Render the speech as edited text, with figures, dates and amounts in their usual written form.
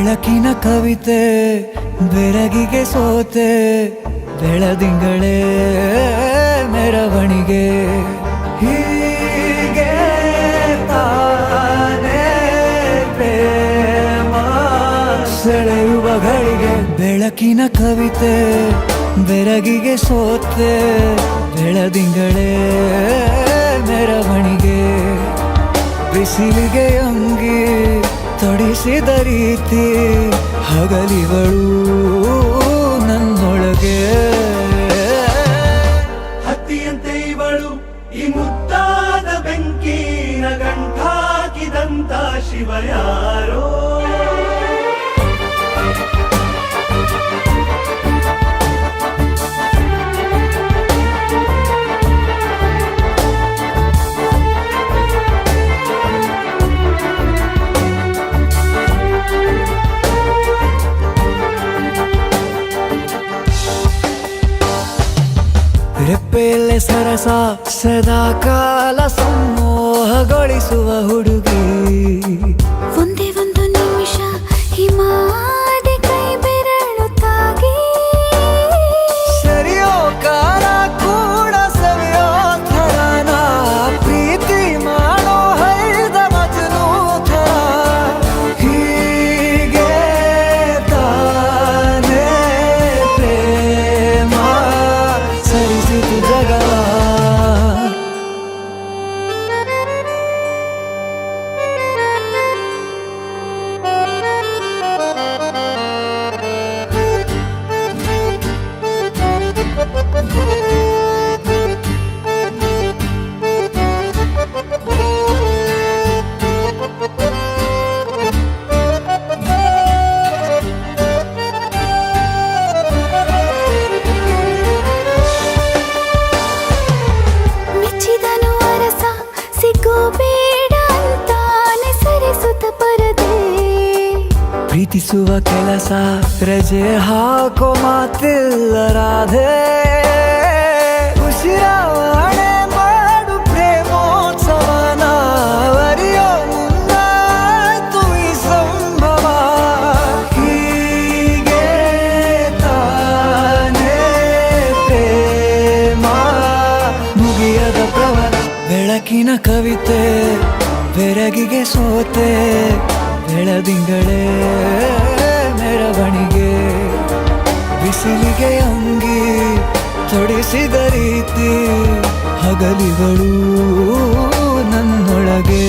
ಬೆಳಕಿನ ಕವಿತೆ ಬೆರಗಿಗೆ ಸೋತೆ ಬೆಳದಿಂಗಳೇ ಮೆರವಣಿಗೆ ಹೀಗೆ ತಾನೇ ಪ್ರೇಮ ಸೆಳೆಯುವ ಗಳಿಗೆ ಬೆಳಕಿನ ಕವಿತೆ ಬೆರಗಿಗೆ ಸೋತೆ ಬೆಳದಿಂಗಳೇ ಮೆರವಣಿಗೆ ಬಿಸಿಲಿಗೆ ಅಂಗಿ ತೊಡಿಸಿದ ರೀತಿ ಹಗಲಿಗಳು ನನ್ನೊಳಗೆ ಹತ್ತಿಯಂತೆ ಇವಳು ಈ ಮುದ್ದಾದ ಬೆಂಕಿನ ಗಂಟಾಕಿದಂತ ಶಿವ ಯಾರೋ ರೆಪ್ಪೆಯಲ್ಲೇ ಸರಸ ಸದಾ ಕಾಲ ಸಂಮೋಹಗೊಳಿಸುವ ಹುಡುಗಿ ಒಂದೇ ಒಂದು ನಿಮಿಷ ಹಿಮಾದಿ ಕೈ ಬೆರಳು ತಾಗಿ ಸರಿಯೋ ಕಾಲ ಕೂಡ ಸವಿಯೋ ಥರನ ಪ್ರೀತಿ ಮಾಡೋ ಹೈದ ಮಜನು ಥರ ಹೀಗೆ ತಾನೇ ಪ್ರೇಮ ಸರಿಸಿತು ಜಗವ ಮೆಚ್ಚಿದನು ಅರಸ ಸಿಗೋ ಬೇಡ ಅಂತಾನೆ ಸರಿಸುತ್ತ ಪರದೆ ಪ್ರೀತಿಸುವ ಕೆಲಸ ರಜೆ ಹಾಕೋ ಮಾತಿಲ್ಲ ರಾಧೆ ಉಸಿರಾವಣೆ ಮಾಡು ಪ್ರೇಮೋತ್ಸವನ ಅರಿಯೋ ಮುಂದಾಯ್ತು ಈ ಸಂಭವ ಹೀಗೆ ತಾನೇ ಪ್ರೇಮ ಮುಗಿಯದ ಪ್ರವರ ಬೆಳಕಿನ ಕವಿತೆ ಬೆರಗಿಗೆ ಸೋತೆ ಬೆಳದಿಂಗಳೇ ಮೆರವಣಿಗೆ ಬಿಸಿಲಿಗೆ ಅಂಗಿ ತೊಡಿಸಿದ ರೀತಿ ಹಗಲಿಗಳು ನನ್ನೊಳಗೆ